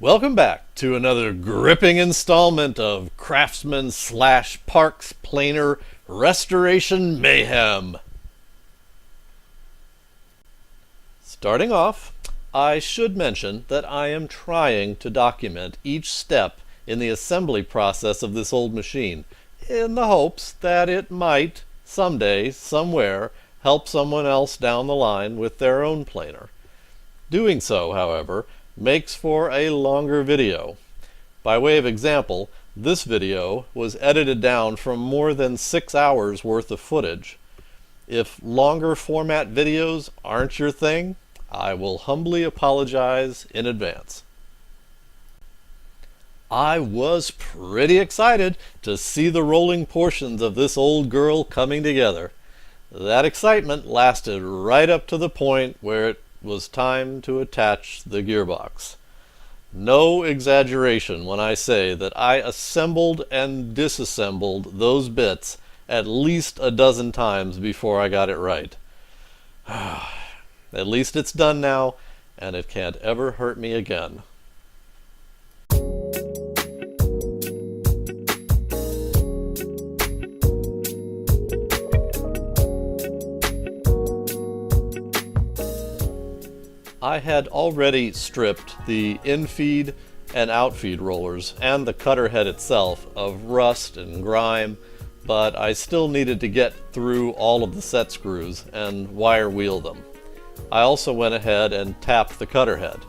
Welcome back to another gripping installment of Craftsman / Parks Planer Restoration Mayhem. Starting off, I should mention that I am trying to document each step in the assembly process of this old machine, in the hopes that it might, someday, somewhere, help someone else down the line with their own planer. Doing so, however, makes for a longer video. By way of example, this video was edited down from more than 6 hours worth of footage. If longer format videos aren't your thing, I will humbly apologize in advance. I was pretty excited to see the rolling portions of this old girl coming together. That excitement lasted right up to the point where it was time to attach the gearbox. No exaggeration when I say that I assembled and disassembled those bits at least a dozen times before I got it right. At least it's done now, and it can't ever hurt me again. I had already stripped the infeed and outfeed rollers and the Cutterhead itself of rust and grime, but I still needed to get through all of the set screws and wire wheel them. I also went ahead and tapped the Cutterhead.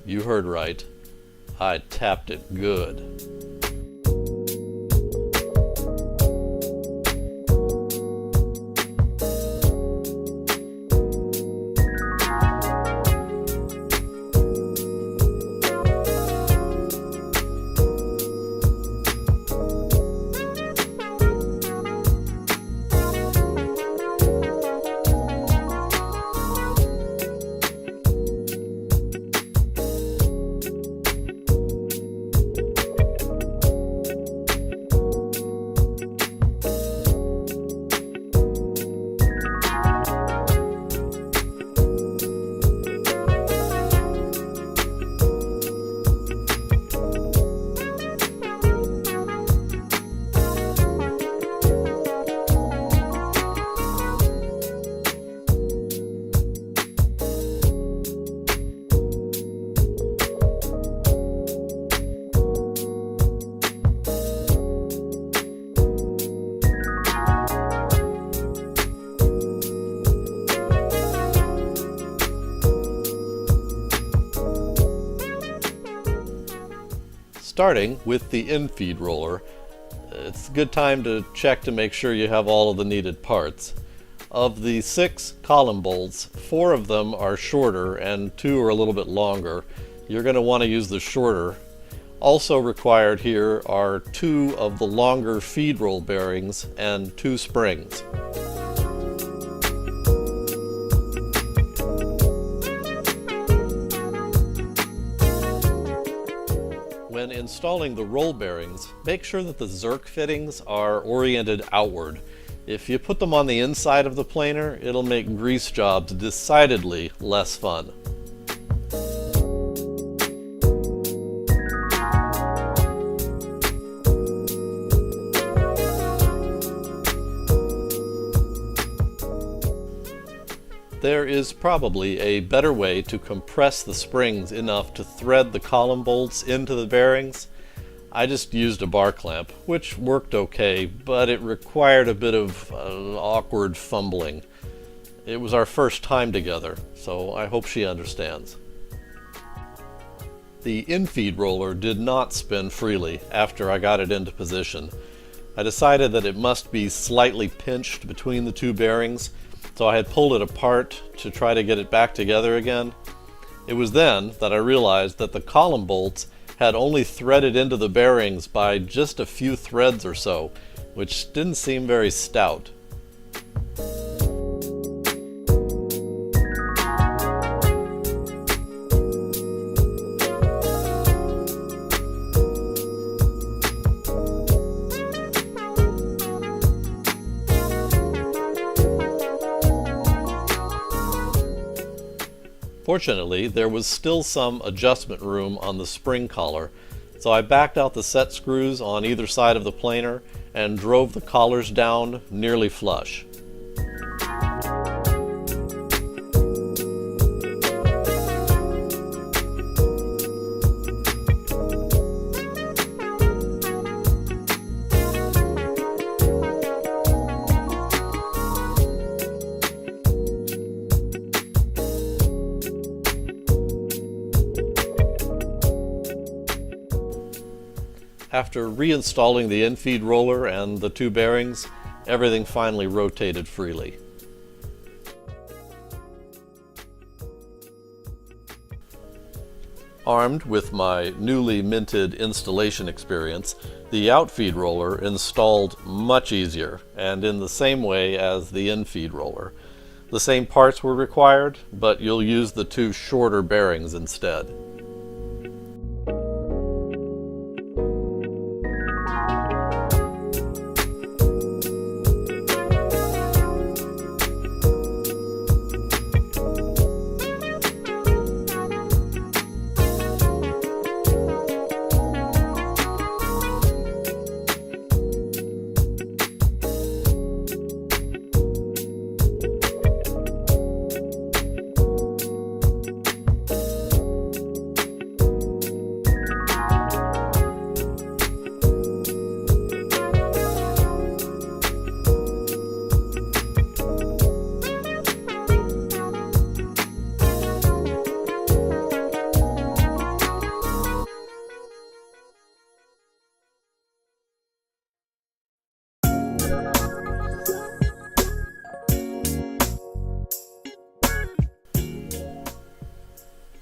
You heard right. I tapped it good. Starting with the infeed roller, it's a good time to check to make sure you have all of the needed parts. Of the 6 column bolts, 4 of them are shorter and 2 are a little bit longer. You're going to want to use the shorter. Also required here are 2 of the longer feed roll bearings and 2 springs. When installing the roll bearings, make sure that the Zerk fittings are oriented outward. If you put them on the inside of the planer, it'll make grease jobs decidedly less fun. There is probably a better way to compress the springs enough to thread the column bolts into the bearings. I just used a bar clamp, which worked okay, but it required a bit of awkward fumbling. It was our first time together, so I hope she understands. The infeed roller did not spin freely after I got it into position. I decided that it must be slightly pinched between the 2 bearings, so I had pulled it apart to try to get it back together again. It was then that I realized that the column bolts had only threaded into the bearings by just a few threads or so, which didn't seem very stout. Fortunately, there was still some adjustment room on the spring collar, so I backed out the set screws on either side of the planer and drove the collars down nearly flush. After reinstalling the infeed roller and the two bearings, everything finally rotated freely. Armed with my newly minted installation experience, the outfeed roller installed much easier and in the same way as the infeed roller. The same parts were required, but you'll use the two shorter bearings instead.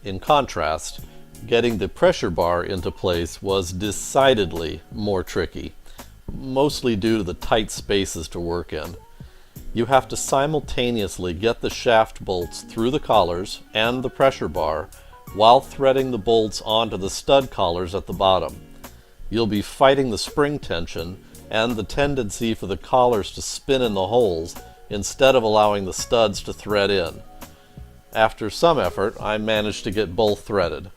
In contrast, getting the pressure bar into place was decidedly more tricky, mostly due to the tight spaces to work in. You have to simultaneously get the shaft bolts through the collars and the pressure bar while threading the bolts onto the stud collars at the bottom. You'll be fighting the spring tension and the tendency for the collars to spin in the holes instead of allowing the studs to thread in. After some effort, I managed to get both threaded.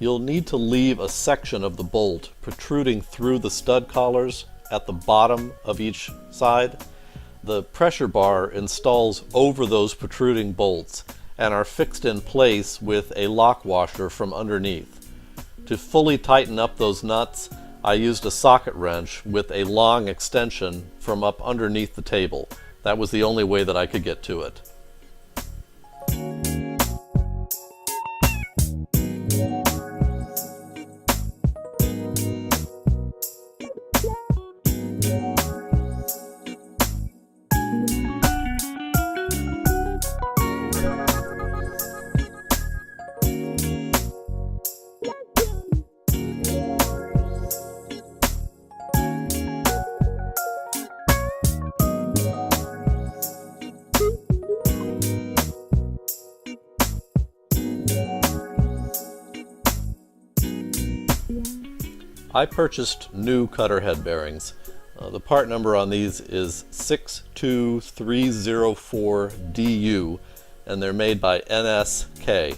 You'll need to leave a section of the bolt protruding through the stud collars at the bottom of each side. The pressure bar installs over those protruding bolts and are fixed in place with a lock washer from underneath. To fully tighten up those nuts, I used a socket wrench with a long extension from up underneath the table. That was the only way that I could get to it. I purchased new Cutterhead bearings. The part number on these is 62304DU, and they're made by NSK.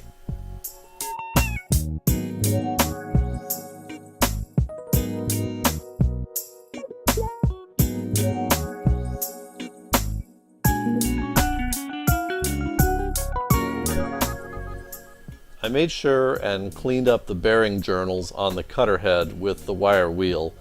I made sure and cleaned up the bearing journals on the Cutterhead with the wire wheel.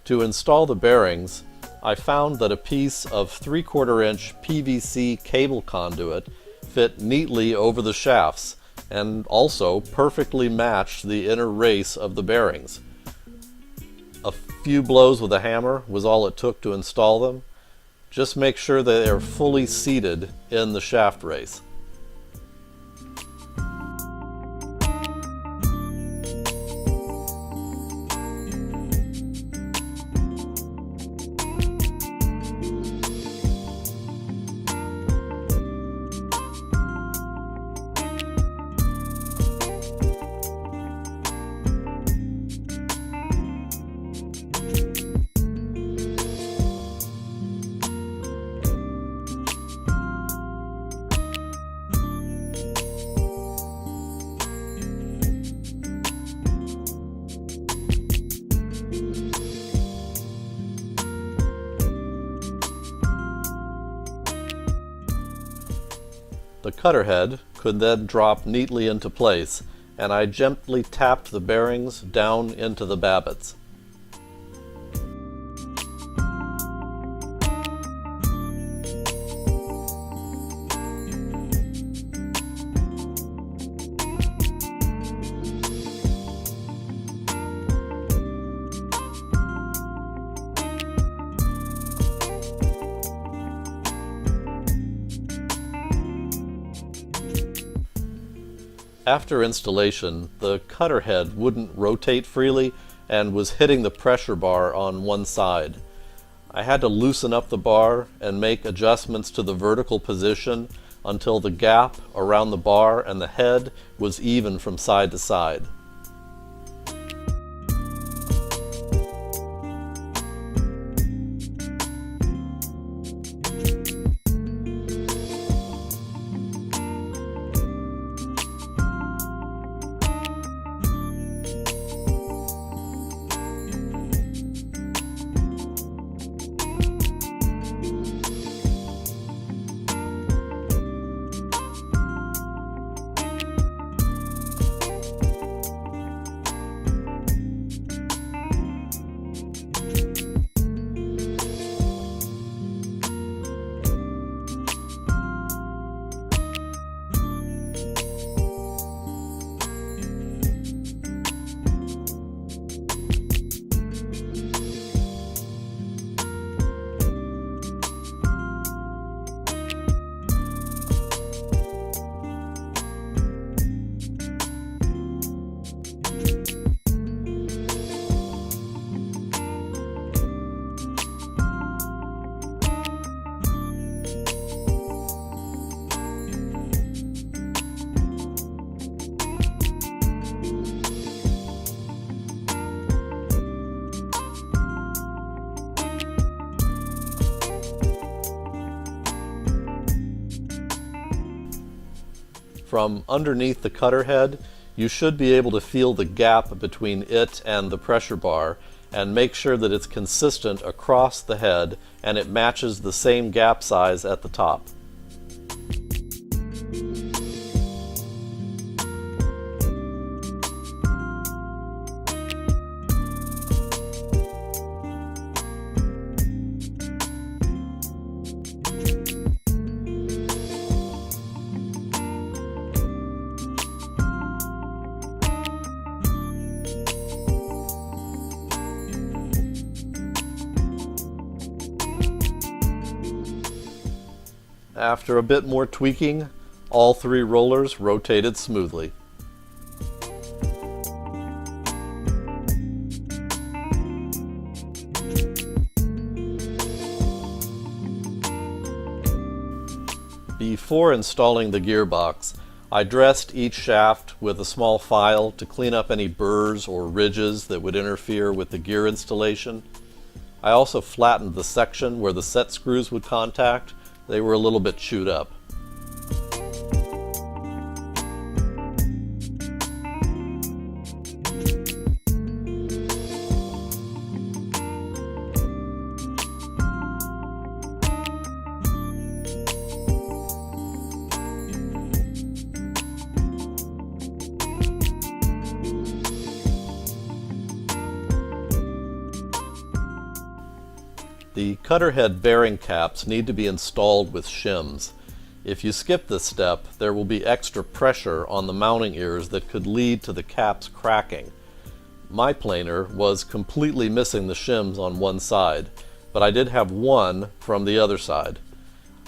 To install the bearings, I found that a piece of 3/4 inch PVC cable conduit fit neatly over the shafts and also perfectly matched the inner race of the bearings. A few blows with a hammer was all it took to install them. Just make sure that they are fully seated in the shaft race. The Cutterhead could then drop neatly into place, and I gently tapped the bearings down into the babbets. After installation, the Cutterhead wouldn't rotate freely and was hitting the pressure bar on one side. I had to loosen up the bar and make adjustments to the vertical position until the gap around the bar and the head was even from side to side. From underneath the Cutterhead, you should be able to feel the gap between it and the pressure bar and make sure that it's consistent across the head and it matches the same gap size at the top. After a bit more tweaking, all 3 rollers rotated smoothly. Before installing the gearbox, I dressed each shaft with a small file to clean up any burrs or ridges that would interfere with the gear installation. I also flattened the section where the set screws would contact. They were a little bit chewed up. The Cutterhead bearing caps need to be installed with shims. If you skip this step, there will be extra pressure on the mounting ears that could lead to the caps cracking. My planer was completely missing the shims on one side, but I did have one from the other side.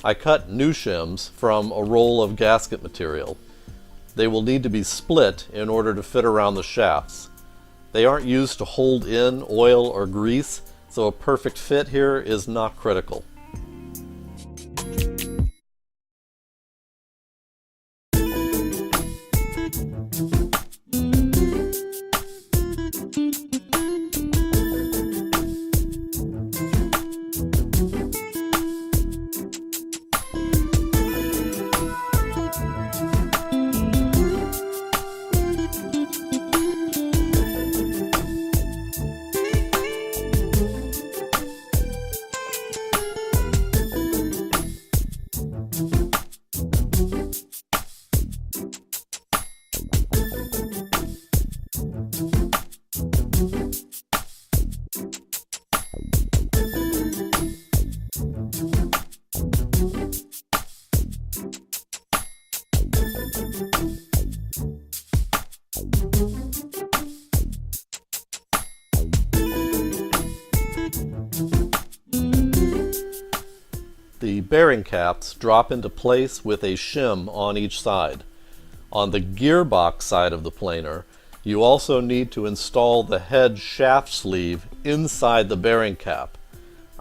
I cut new shims from a roll of gasket material. They will need to be split in order to fit around the shafts. They aren't used to hold in oil or grease, so a perfect fit here is not critical. The bearing caps drop into place with a shim on each side. On the gearbox side of the planer, you also need to install the head shaft sleeve inside the bearing cap.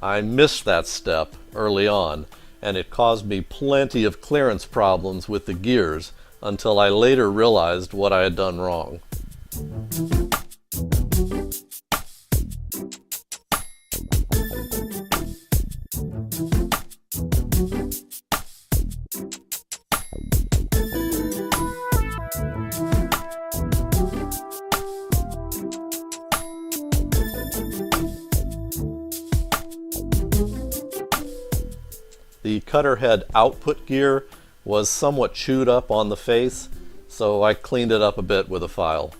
I missed that step early on, and it caused me plenty of clearance problems with the gears until I later realized what I had done wrong. The Cutterhead output gear was somewhat chewed up on the face, so I cleaned it up a bit with a file.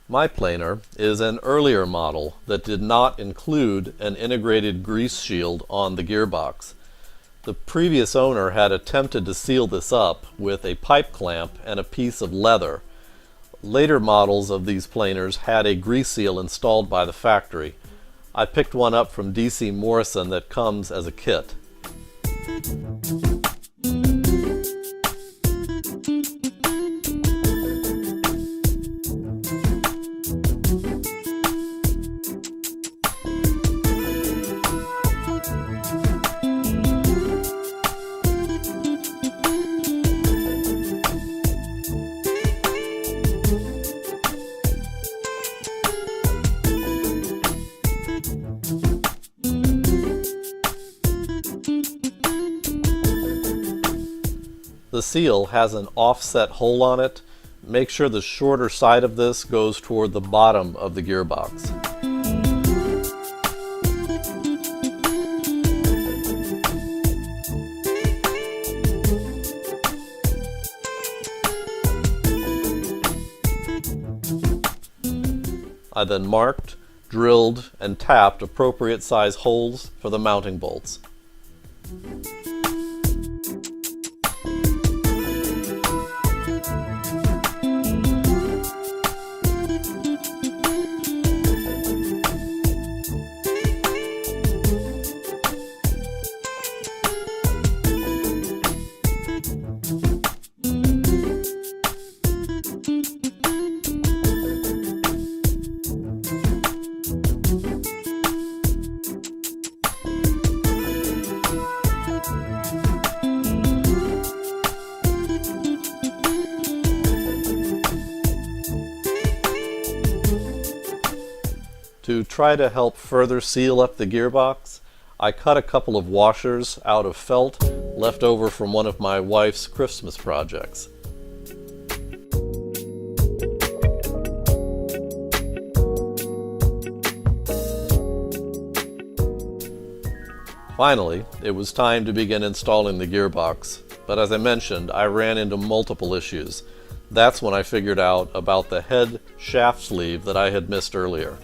My planer is an earlier model that did not include an integrated grease shield on the gearbox. The previous owner had attempted to seal this up with a pipe clamp and a piece of leather. Later models of these planers had a grease seal installed by the factory. I picked one up from DC Morrison that comes as a kit. The seal has an offset hole on it. Make sure the shorter side of this goes toward the bottom of the gearbox. I then marked, drilled, and tapped appropriate size holes for the mounting bolts. To try to help further seal up the gearbox, I cut a couple of washers out of felt left over from one of my wife's Christmas projects. Finally, it was time to begin installing the gearbox, but as I mentioned, I ran into multiple issues. That's when I figured out about the head shaft sleeve that I had missed earlier.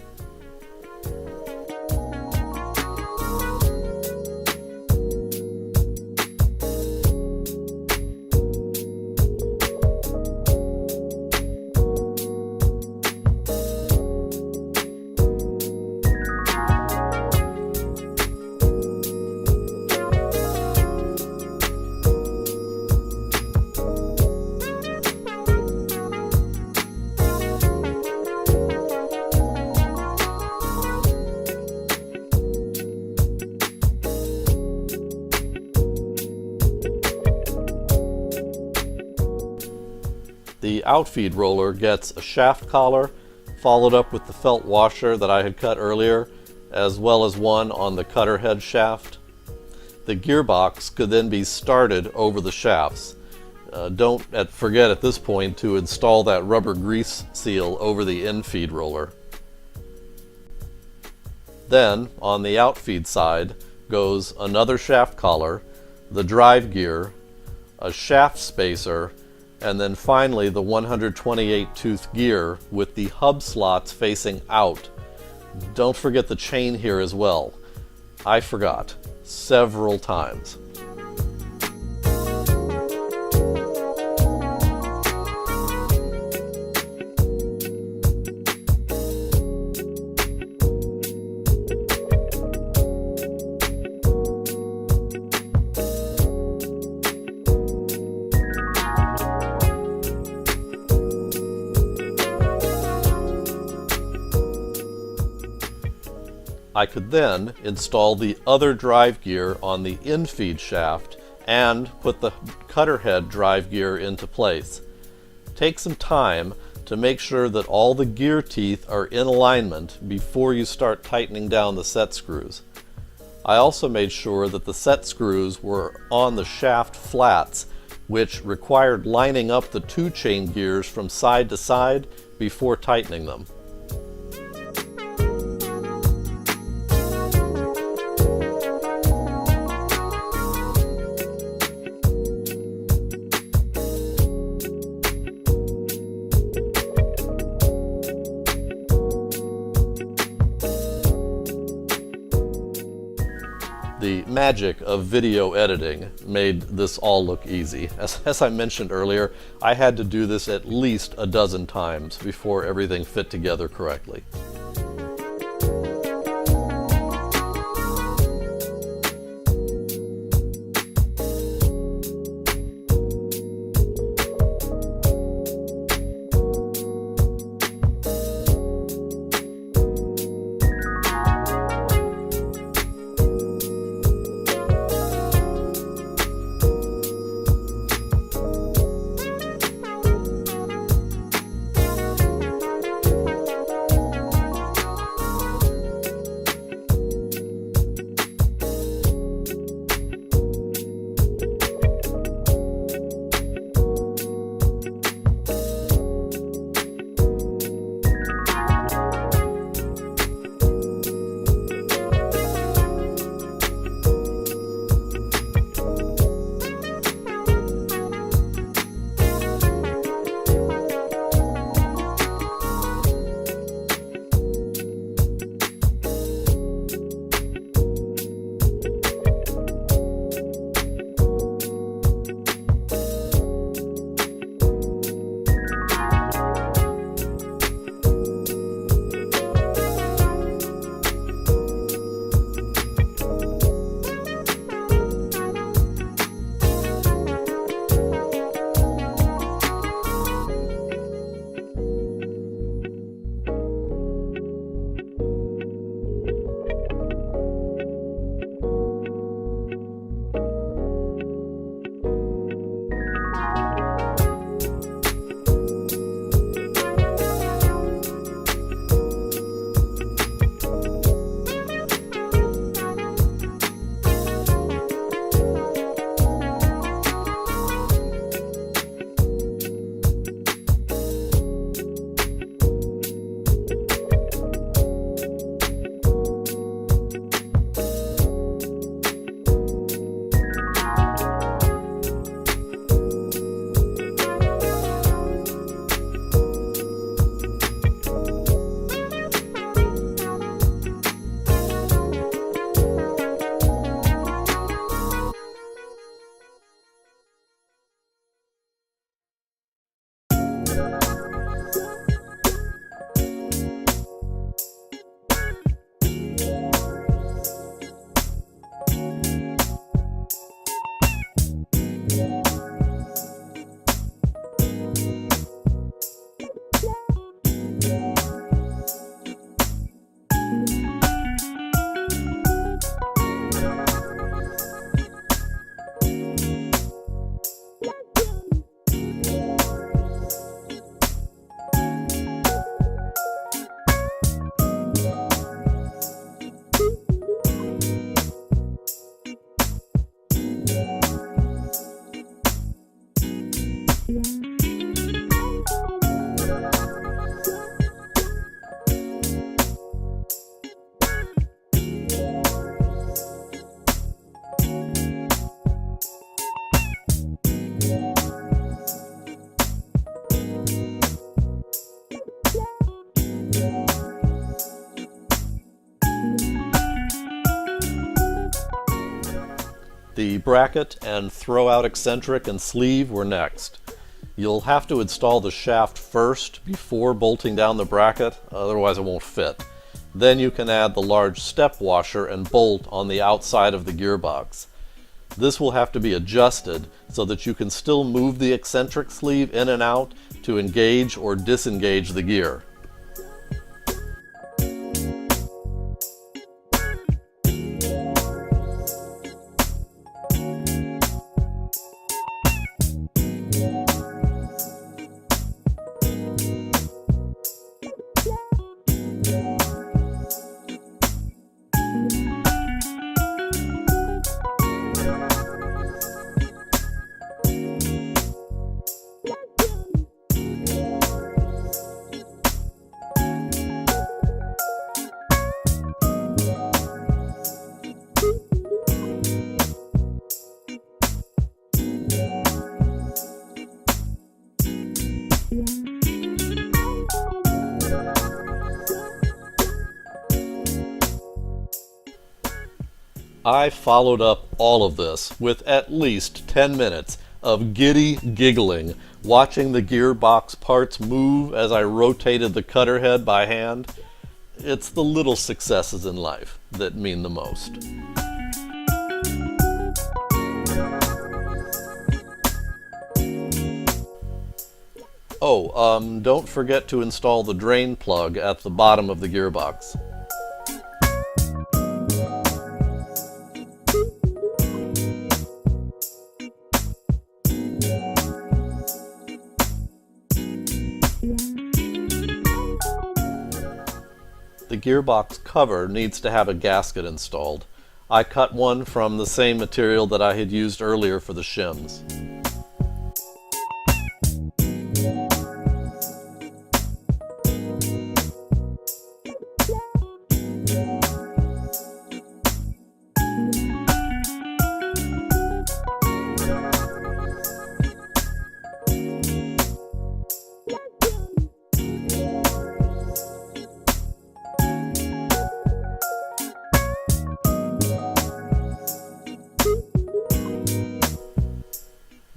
The outfeed roller gets a shaft collar, followed up with the felt washer that I had cut earlier, as well as one on the Cutterhead shaft. The gearbox could then be started over the shafts. Don't forget at this point to install that rubber grease seal over the infeed roller. Then, on the outfeed side, goes another shaft collar, the drive gear, a shaft spacer, and then finally the 128 tooth gear with the hub slots facing out. Don't forget the chain here as well. I forgot several times. I could then install the other drive gear on the infeed shaft and put the Cutterhead drive gear into place. Take some time to make sure that all the gear teeth are in alignment before you start tightening down the set screws. I also made sure that the set screws were on the shaft flats, which required lining up the two chain gears from side to side before tightening them. The magic of video editing made this all look easy. As I mentioned earlier, I had to do this at least a dozen times before everything fit together correctly. bracket and throw out eccentric and sleeve were next. You'll have to install the shaft first before bolting down the bracket, otherwise it won't fit. Then you can add the large step washer and bolt on the outside of the gearbox. This will have to be adjusted so that you can still move the eccentric sleeve in and out to engage or disengage the gear. I followed up all of this with at least 10 minutes of giddy giggling, watching the gearbox parts move as I rotated the Cutterhead by hand. It's the little successes in life that mean the most. Oh, don't forget to install the drain plug at the bottom of the gearbox. The gearbox cover needs to have a gasket installed. I cut one from the same material that I had used earlier for the shims.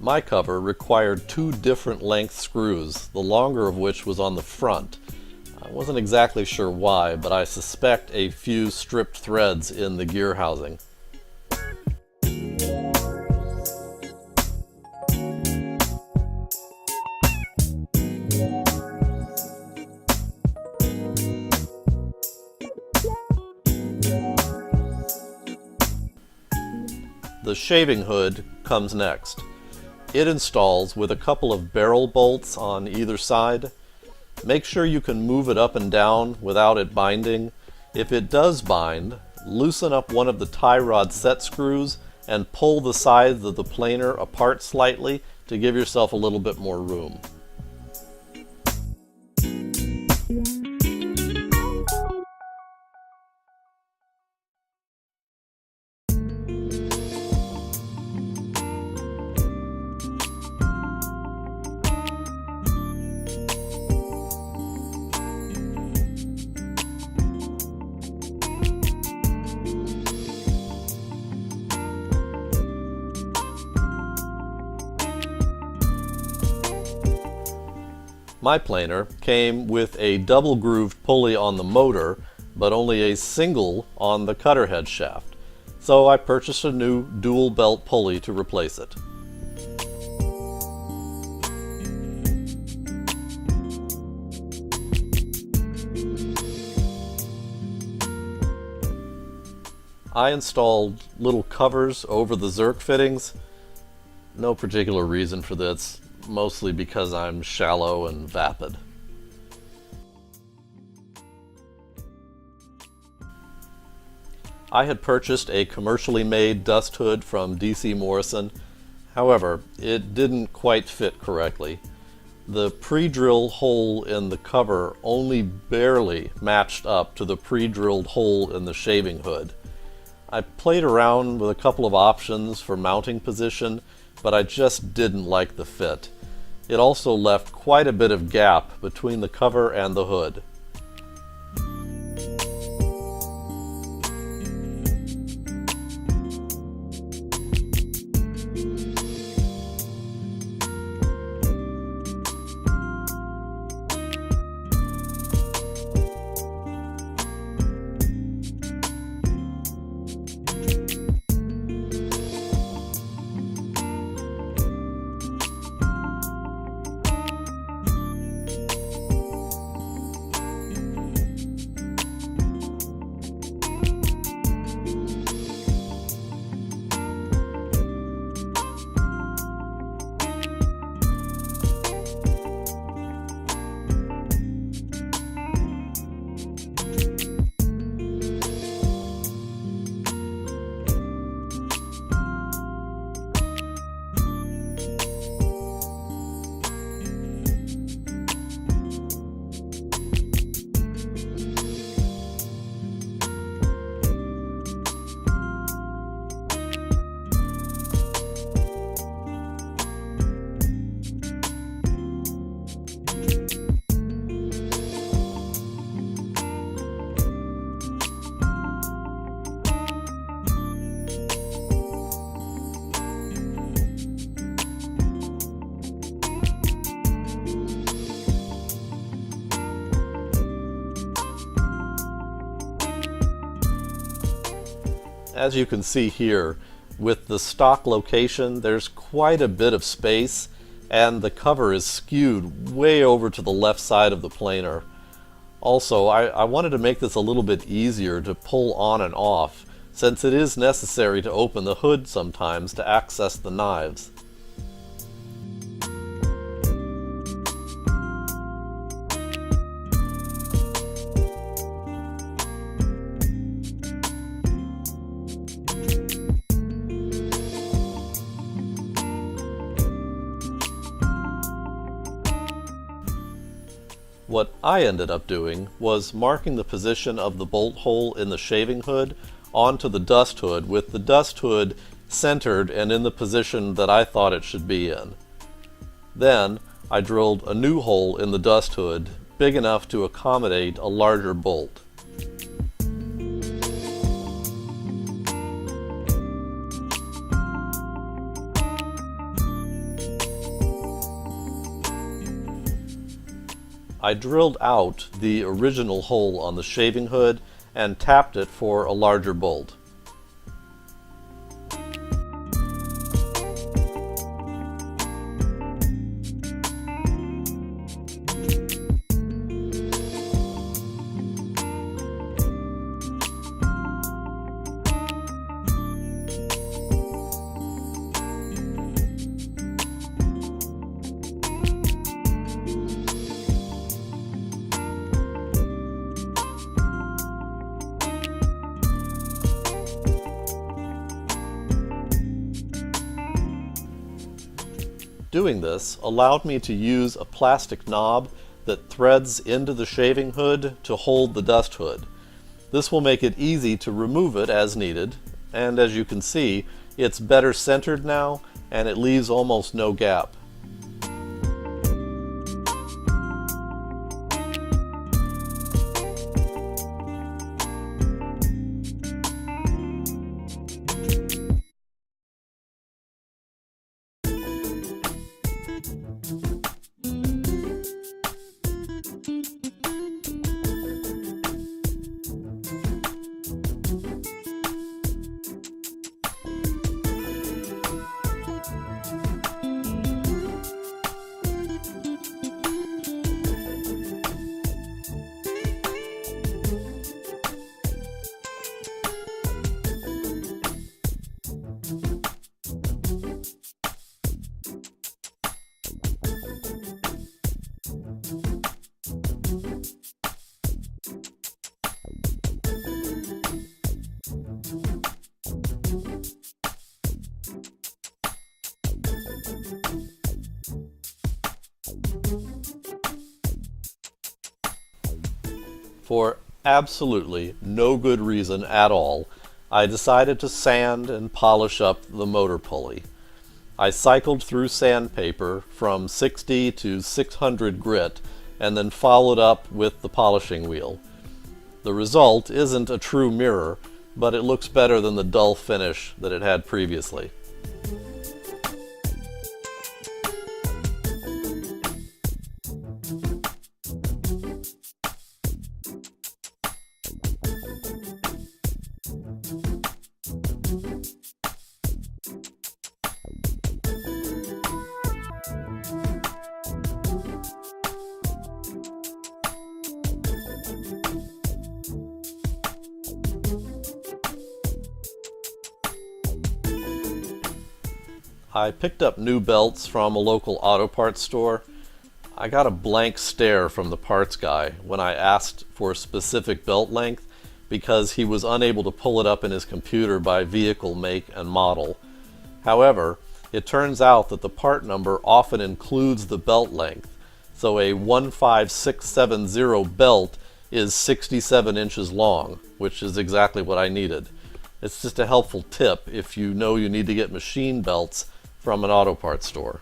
My cover required two different length screws, the longer of which was on the front. I wasn't exactly sure why, but I suspect a few stripped threads in the gear housing. The shaving hood comes next. It installs with a couple of barrel bolts on either side. Make sure you can move it up and down without it binding. If it does bind, loosen up one of the tie rod set screws and pull the sides of the planer apart slightly to give yourself a little bit more room. My planer came with a double grooved pulley on the motor, but only a single on the Cutterhead shaft, so I purchased a new dual belt pulley to replace it. I installed little covers over the Zerk fittings. No particular reason for this. Mostly because I'm shallow and vapid. I had purchased a commercially made dust hood from DC Morrison. However, it didn't quite fit correctly. The pre-drill hole in the cover only barely matched up to the pre-drilled hole in the shaving hood. I played around with a couple of options for mounting position, but I just didn't like the fit. It also left quite a bit of gap between the cover and the hood. As you can see here, with the stock location, there's quite a bit of space, and the cover is skewed way over to the left side of the planer. Also, I wanted to make this a little bit easier to pull on and off, since it is necessary to open the hood sometimes to access the knives. What I ended up doing was marking the position of the bolt hole in the shaving hood onto the dust hood, with the dust hood centered and in the position that I thought it should be in. Then I drilled a new hole in the dust hood big enough to accommodate a larger bolt. I drilled out the original hole on the shaving hood and tapped it for a larger bolt. Doing this allowed me to use a plastic knob that threads into the shaving hood to hold the dust hood. This will make it easy to remove it as needed, and as you can see, it's better centered now and it leaves almost no gap. For absolutely no good reason at all, I decided to sand and polish up the motor pulley. I cycled through sandpaper from 60 to 600 grit and then followed up with the polishing wheel. The result isn't a true mirror, but it looks better than the dull finish that it had previously. I picked up new belts from a local auto parts store. I got a blank stare from the parts guy when I asked for a specific belt length because he was unable to pull it up in his computer by vehicle make and model. However, it turns out that the part number often includes the belt length, so a 15670 belt is 67 inches long, which is exactly what I needed. It's just a helpful tip if you know you need to get machine belts from an auto parts store.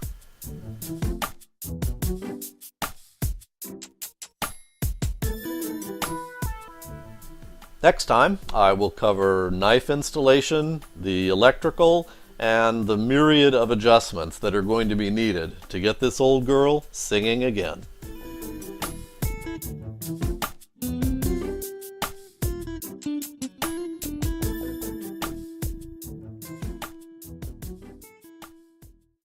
Next time, I will cover knife installation, the electrical, and the myriad of adjustments that are going to be needed to get this old girl singing again.